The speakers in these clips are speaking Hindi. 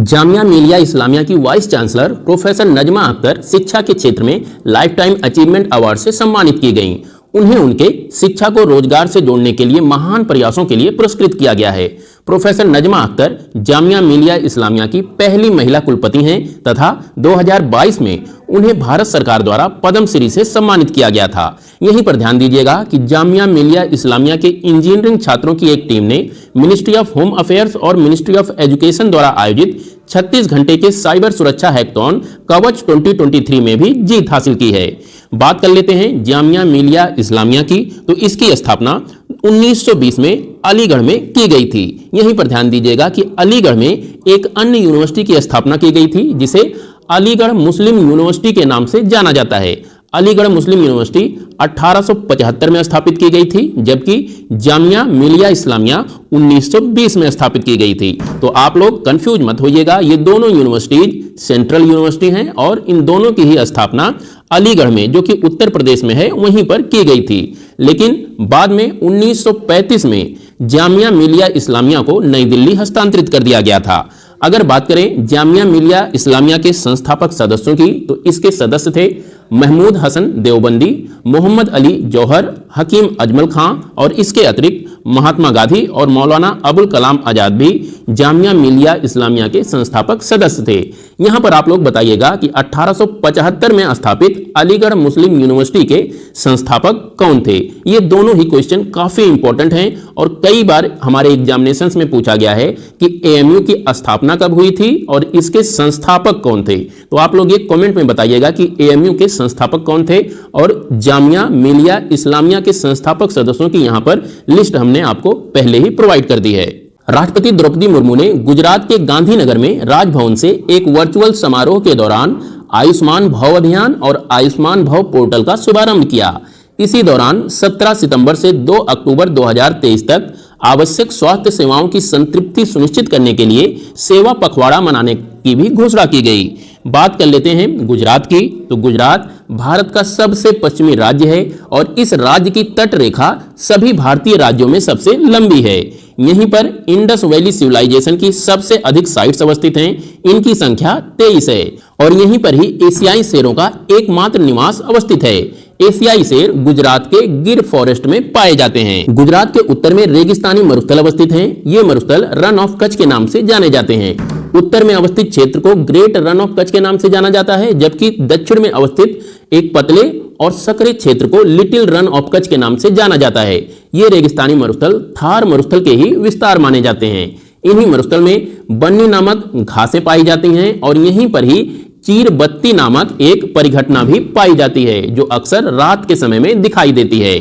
जामिया मिलिया इस्लामिया की vice chancellor professor Najma Akhtar शिक्षा के क्षेत्र में लाइफ टाइम अचीवमेंट अवार्ड से सम्मानित की गईं। उन्हें उनके शिक्षा को रोजगार से जोड़ने के लिए महान प्रयासों के लिए पुरस्कृत किया गया है। प्रोफेसर नजमा अख्तर जामिया मिलिया इस्लामिया की पहली महिला कुलपति हैं तथा 2022 में उन्हें भारत सरकार द्वारा पद्म श्री से सम्मानित किया गया था। यहीं पर ध्यान दीजिएगा कि जामिया मिलिया इस्लामिया के इंजीनियरिंग छात्रों की एक टीम ने मिनिस्ट्री ऑफ होम अफेयर्स और मिनिस्ट्री ऑफ एजुकेशन द्वारा आयोजित 36 घंटे के साइबर सुरक्षा हैकाथॉन कवच 2023 में भी जीत हासिल की है। बात कर लेते हैं जामिया मिलिया इस्लामिया की, तो इसकी स्थापना 1920 में अलीगढ़ में की गई थी। यहीं पर ध्यान दीजिएगा कि अलीगढ़ में एक अन्य यूनिवर्सिटी की स्थापना की गई थी जिसे अलीगढ़ मुस्लिम यूनिवर्सिटी के नाम से जाना जाता है। अलीगढ़ मुस्लिम यूनिवर्सिटी 1875 में स्थापित की गई थी, जबकि जामिया मिलिया इस्लामिया 1920 में स्थापित की गई थी। तो आप लोग कंफ्यूज मत होइएगा, ये दोनों यूनिवर्सिटीज सेंट्रल यूनिवर्सिटी हैं और इन दोनों की ही स्थापना अलीगढ़ में, जो कि उत्तर प्रदेश में है, वहीं पर की गई थी। लेकिन बाद में 1935 में जामिया मिलिया इस्लामिया को नई दिल्ली हस्तांतरित कर दिया गया था। अगर बात करें जामिया मिलिया इस्लामिया के संस्थापक सदस्यों की, तो इसके सदस्य थे महमूद हसन देवबंदी, मोहम्मद अली जौहर, हकीम अजमल खां और इसके अतिरिक्त महात्मा गांधी और मौलाना अबुल कलाम आजाद भी जामिया मिलिया इस्लामिया के संस्थापक सदस्य थे। यहां पर आप लोग बताइएगा कि 1875 में स्थापित अलीगढ़ मुस्लिम यूनिवर्सिटी के संस्थापक कौन थे। ये दोनों ही क्वेश्चन काफी इंपॉर्टेंट हैं और कई बार हमारे एग्जामिनेशंस में पूछा गया है कि एएमयू की स्थापना कब हुई थी और इसके संस्थापक कौन थे। तो आप लोग ये कमेंट में बताइएगा कि एएमयू के संस्थापक कौन थे और जामिया मिलिया इस्लामिया के संस्थापक सदस्यों की यहां पर लिस्ट हमने आपको पहले ही प्रोवाइड कर दी है। राष्ट्रपति द्रौपदी मुर्मू ने गुजरात के गांधीनगर में राजभवन से एक वर्चुअल समारोह के दौरान आयुष्मान भव अभियान और आयुष्मान भव पोर्टल का शुभारंभ किया। इसी दौरान 17 सितंबर से 2 अक्टूबर 2023 तक आवश्यक स्वास्थ्य सेवाओं की संतृप्ति सुनिश्चित करने के लिए सेवा पखवाड़ा मनाने की भी घोषणा की गई। बात कर लेते हैं गुजरात की, तो गुजरात भारत का सबसे पश्चिमी राज्य है और इस राज्य की तट रेखा सभी भारतीय राज्यों में सबसे लंबी है। यहीं पर इंडस वैली सिविलाइजेशन की सबसे अधिक साइट्स अवस्थित हैं, इनकी संख्या 23 है और यहीं पर ही एशियाई शेरों का एकमात्र निवास अवस्थित है। एशियाई शेर गुजरात के गिर फॉरेस्ट में पाए जाते हैं। गुजरात के उत्तर में रेगिस्तानी मरुस्थल अवस्थित हैं। ये मरुस्थल रन ऑफ कच्छ के नाम से जाने जाते हैं। उत्तर में अवस्थित क्षेत्र को ग्रेट रन ऑफ कच्छ के नाम से जाना जाता है, जबकि दक्षिण में अवस्थित एक पतले और सकरे क्षेत्र को लिटिल रन ऑफ कच्छ के नाम से जाना जाता है। ये रेगिस्तानी मरुस्थल थार मरुस्थल के ही विस्तार माने जाते हैं। इन्हीं मरुस्थल में बन्नी नामक घासें पाई जाती हैं और यहीं पर ही चीर बत्ती नामक एक परिघटना भी पाई जाती है, जो अक्सर रात के समय में दिखाई देती है।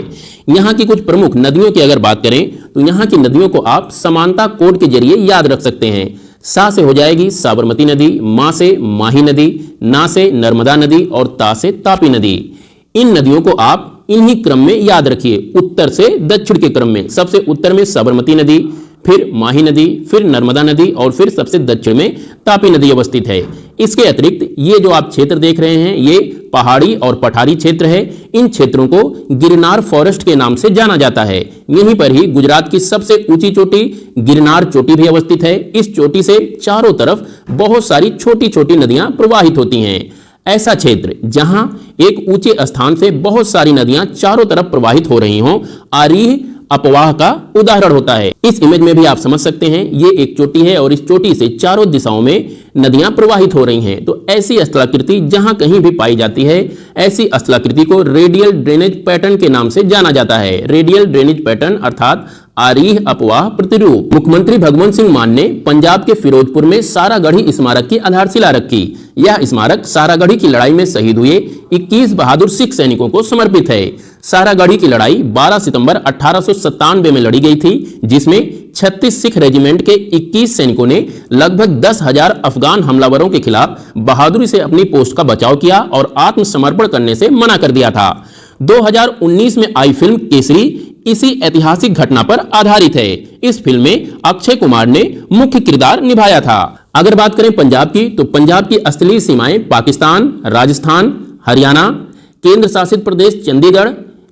यहाँ की कुछ प्रमुख नदियों की अगर बात करें, तो यहाँ की नदियों को आप समानता कोड के जरिए याद रख सकते हैं। सा से हो जाएगी साबरमती नदी, मा से माही नदी, ना से नर्मदा नदी और ता से तापी नदी। इन नदियों को आप इन्हीं क्रम में याद रखिए, उत्तर से दक्षिण के क्रम में। सबसे उत्तर में साबरमती नदी, फिर माही नदी, फिर नर्मदा नदी और फिर सबसे दक्षिण में तापी नदी अवस्थित है। इसके अतिरिक्त ये जो आप क्षेत्र देख रहे हैं, ये पहाड़ी और पठारी क्षेत्र है। इन क्षेत्रों को गिरनार फॉरेस्ट के नाम से जाना जाता है। यहीं पर ही गुजरात की सबसे ऊंची चोटी गिरनार चोटी भी अवस्थित है। इस चोटी से चारों तरफ बहुत सारी छोटी छोटी नदियां प्रवाहित होती हैं। ऐसा क्षेत्र जहां एक ऊंचे स्थान से बहुत सारी नदियां चारों तरफ प्रवाहित हो रही हों, आरीह अपवाह का उदाहरण होता है। इस इमेज में भी आप समझ सकते हैं, ये एक चोटी है और इस चोटी से चारों दिशाओं में नदियां प्रवाहित हो रही हैं। तो ऐसी स्थलाकृति जहां कहीं भी पाई जाती है, ऐसी स्थलाकृति को रेडियल ड्रेनेज पैटर्न के नाम से जाना जाता है। रेडियल ड्रेनेज पैटर्न अर्थात आरीह अपवाह प्रतिरूप। मुख्यमंत्री भगवंत सिंह मान ने पंजाब के फिरोजपुर में सारागढ़ी स्मारक की आधारशिला रखी। यह स्मारक सारागढ़ी की लड़ाई में शहीद हुए 21 बहादुर सिख सैनिकों को समर्पित है। सारागढ़ी की लड़ाई 12 सितंबर 1897 में लड़ी गई थी, जिसमें 36 सिख रेजिमेंट के 21 सैनिकों ने लगभग 10,000 अफगान हमलावरों के खिलाफ बहादुरी से अपनी पोस्ट का बचाव किया और आत्मसमर्पण करने से मना कर दिया था। 2019 में आई फिल्म केसरी इसी ऐतिहासिक घटना पर आधारित है। इस फिल्म में अक्षय कुमार ने मुख्य किरदार निभाया था। अगर बात करें पंजाब की, तो पंजाब की स्थलीय सीमाएं पाकिस्तान, राजस्थान, हरियाणा, केंद्र शासित प्रदेश चंडीगढ़,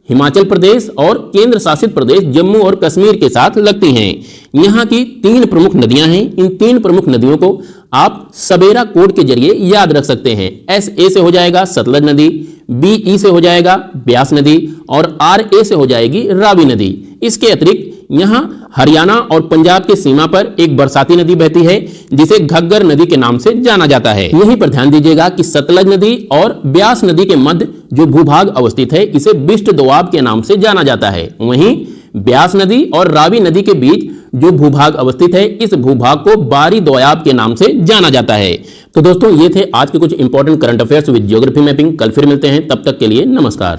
हिमाचल प्रदेश और केंद्र शासित प्रदेश जम्मू और कश्मीर के साथ लगती हैं। यहाँ की 3 प्रमुख नदियां हैं। इन 3 प्रमुख नदियों को आप सबेरा कोड के जरिए याद रख सकते हैं। SA से हो जाएगा सतलज नदी, BE से हो जाएगा ब्यास नदी और RA से हो जाएगी रावी नदी। इसके अतिरिक्त यहाँ हरियाणा और पंजाब के सीमा पर एक बरसाती नदी बहती है जिसे घग्गर नदी के नाम से जाना जाता है। यहीं पर ध्यान दीजिएगा कि सतलज नदी और ब्यास नदी के मध्य जो भूभाग अवस्थित है इसे बिष्ट दोआब के नाम से जाना जाता है। वहीं ब्यास नदी और रावी नदी के बीच जो भूभाग अवस्थित है इस भूभाग को बारी दोआब के नाम से जाना जाता है। तो दोस्तों ये थे आज के कुछ important current affairs with geography mapping. कल फिर मिलते हैं, तब तक के लिए नमस्कार।